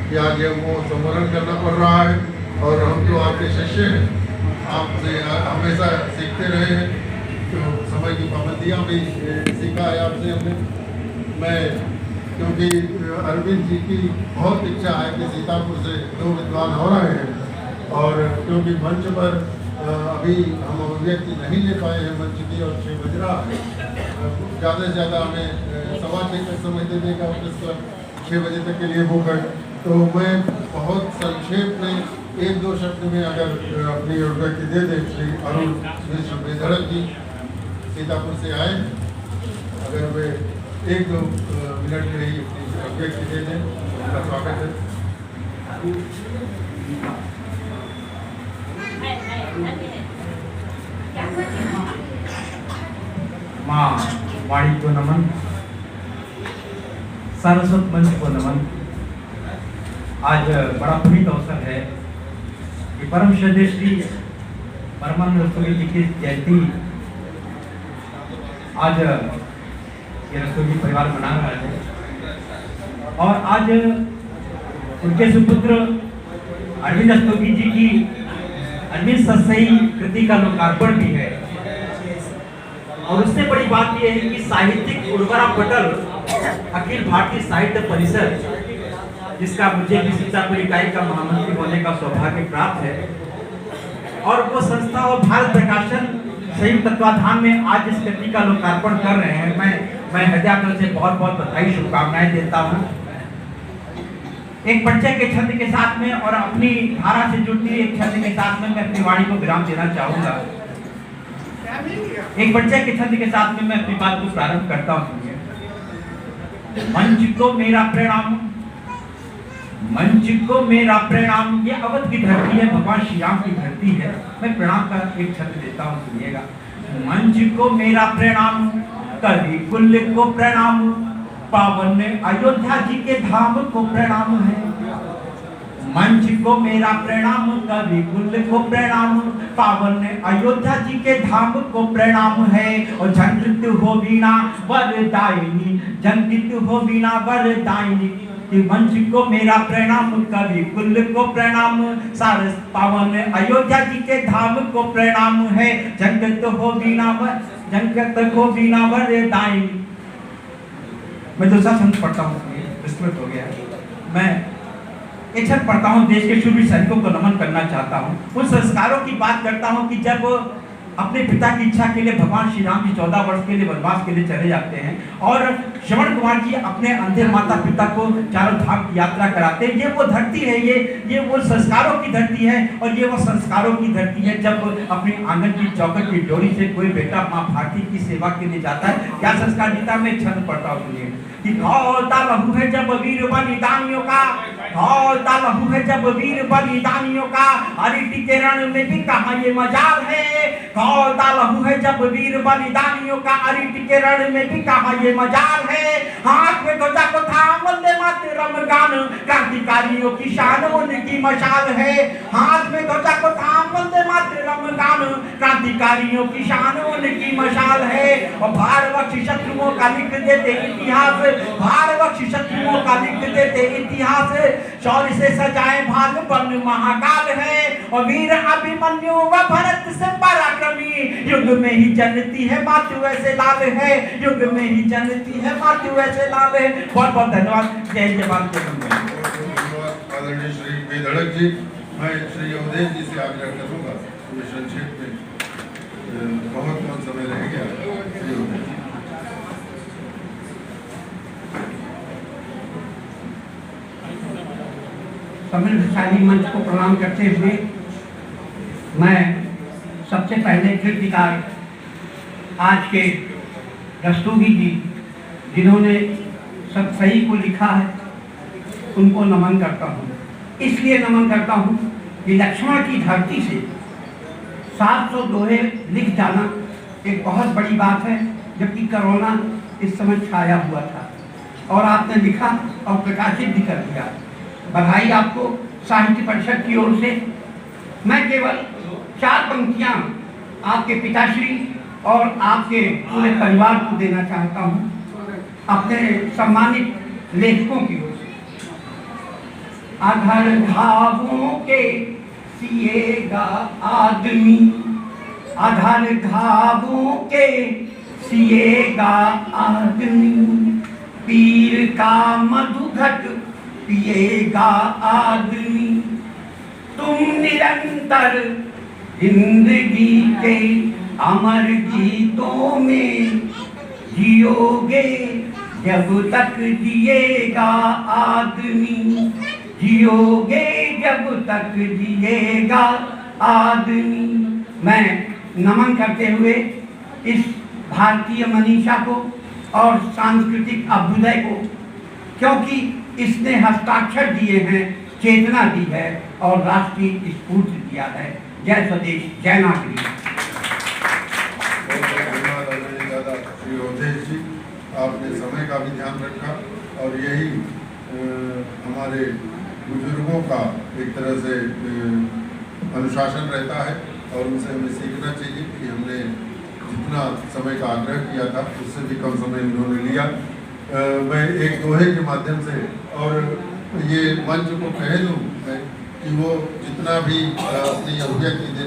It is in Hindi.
कि आज ये वो संवरण करना पड़ रहा है। और हम तो आपके शिष्य हैं, आपसे हमेशा सीखते रहे हैं, तो समय की पाबंदियाँ भी सीखा है आपसे हमने। मैं क्योंकि अरविंद जी की बहुत इच्छा है कि सीतापुर से 2 विद्वान हो रहे हैं, और क्योंकि मंच पर अभी हम अभिव्यक्ति नहीं ले पाए हैं मंच की, और 6 बज रहा है, ज़्यादा से ज़्यादा हमें 6:15 तक समय दे देगा प्रेस क्लब, 6 बजे तक के लिए बुक है। तो मैं बहुत संक्षेप में 1-2 शब्द में अगर अपनी अभिव्यक्ति दे दें। श्री अरुण मिश्र बेधड़क जी सीतापुर से आए, अगर वे 1-2 मिनट के लिए अपनी अभिव्यक्ति दे दें, उनका स्वागत है। माँ वाणी को नमन, सारस्वत मंच को नमन। आज बड़ा पुनीत अवसर है कि परम श्रद्धेय श्री परमानंद रस्तोगी जी की जयंती आज ये रस्तोगी परिवार मना रहा है, और आज उनके सुपुत्र अरविंद रस्तोगी जी की अरविंद सतसई कृति का लोकार्पण भी है। और उससे बड़ी बात यह है कि साहित्यिक उर्वरा पटल अखिल भारतीय साहित्य परिषद, जिसका मुझे भी सीतापुर इकाई का महामंत्री होने का सौभाग्य प्राप्त है, और वो संस्था और भारत प्रकाशन संयुक्त तत्वाधान में आज इस कृति का लोकार्पण कर रहे हैं। मैं हृदय से बहुत बहुत बधाई शुभकामनाएं देता हूँ। एक परिचय के छंद के साथ में और अपनी धारा से जुड़ती हुई एक छंद के साथ में मैं अपनी वाणी को विराम देना चाहूंगा। एक परिचय के छंद के साथ में मैं अपनी बात को प्रारंभ करता हूँ। मंच को मेरा प्रणाम, मंच को मेरा प्रणाम। ये अवध की धरती है, भगवान श्री राम की धरती है। मैं प्रणाम का एक छंद देता हूँ, सुनिएगा। मंच को मेरा प्रणाम, कवि कुल को प्रणाम, पावन अयोध्या जी के धाम को प्रणाम है। मंच को मेरा प्रणाम, कवि कुल को प्रणाम, पावन अयोध्या जी के धाम को प्रणाम है। और झंकृत हो वीणा वरदायिनी, झंकृत हो वीणा वरदायिनी। कि मंच को मेरा प्रणाम, कवि कुल को प्रणाम, सारस पावन अयोध्या जी के धाम को प्रणाम है। झंकृत हो वीणा वरदायिनी। मैं दूसरा छंद पढ़ता हूँ, विस्तृत हो गया। मैं एक छंद पढ़ता हूँ, देश के शूरवीर सैनिकों को नमन करना चाहता हूँ। उन संस्कारों की बात करता हूँ कि जब अपने पिता की इच्छा के लिए भगवान श्री राम जी 14 वर्ष के लिए वनवास के लिए चले जाते हैं, और श्रवण कुमार जी अपने अंधे माता पिता को चारों धाम की यात्रा कराते हैं। ये वो धरती है, ये वो संस्कारों की धरती है, और ये वो संस्कारों की धरती है जब अपने आंगन की चौखट की डोरी से कोई बेटा माँ भारती की सेवा के लिए जाता है। क्या संस्कार जीता? मैं छंद पढ़ता हूँ, सुनिए। कि धौलता लहू है जब वीर बलिदानियों का, धौलता लहू है जब वीर बलिदानियों का, अरिटी के रण में भी कहाँ ये मजाल है। धौलता लहू है जब वीर बलिदानियों का, अरिटी के रण में भी कहाँ ये मजाल है। हाथ में ध्वजा को थाम वंदे मातरम गान, क्रांतिकारियों की शान उनकी मशाल है। हाथ में ध्वजा को थाम वंदे मातरम गान, क्रांतिकारियों की शान उनकी मशाल है। और भारवक्षी शत्रुओं का लिख देते इतिहास, भारवक्षी शत्रुओं का लिख देते इतिहास। शौर्य से सजाए भाग बन महाकाल है। और वीर अभिमन्यु व भरत से पराक्रमी, युग में ही जनती है मातु ऐसे लाल है, युग में ही जनती है मातु ऐसे लाल है। बहुत बहुत धन्यवाद। जय जवान जय बंदे। आदरणीय श्री बेधड़क जी, मैं श्री अवधेश जी से आग्रह करूंगा, संक्षेप में बहुत कम समय रह गया। समृद्धशाली मंच को प्रणाम करते हुए मैं सबसे पहले कृतिकार आज के रस्तोगी जी, जिन्होंने सतसई को लिखा है, उनको नमन करता हूँ। इसलिए नमन करता हूँ कि लक्ष्मण की धरती से 700 दोहे लिख जाना एक बहुत बड़ी बात है, जबकि कोरोना इस समय छाया हुआ था और आपने लिखा और प्रकाशित भी कर दिया। बधाई आपको साहित्य परिषद की ओर से। मैं केवल 4 पंक्तियां आपके पिताश्री और आपके पूरे परिवार को देना चाहता हूं, अपने सम्मानित लेखकों की ओर से। अधर घावों के सिएगा आदमी, अधर घावों के सिएगा आदमी, पीर का मधुघट पिएगा आदमी। तुम निरंतर जिंदगी के अमर गीतों में जियोगे जब तक जिएगा आदमी, जियोगे जब तक जिएगा आदमी। मैं नमन करते हुए इस भारतीय मनीषा को और सांस्कृतिक अभ्युदय को, क्योंकि इसने हस्ताक्षर दिए हैं, चेतना दी है और राष्ट्रीय स्फूर्ति दिया है। जय स्वदेश, जय नागरिक। बहुत बहुत धन्यवाद आदरणीय दादा श्री अवधेश जी, आपने समय का भी ध्यान रखा और यही हमारे बुजुर्गों का एक तरह से अनुशासन रहता है और उनसे हमें सीखना चाहिए कि हमने जितना समय का आग्रह किया था उससे भी कम समय उन्होंने लिया। मैं एक दोहे के माध्यम से और ये मंच को कह दूँ कि वो जितना भी अपनी अभिव्यक्ति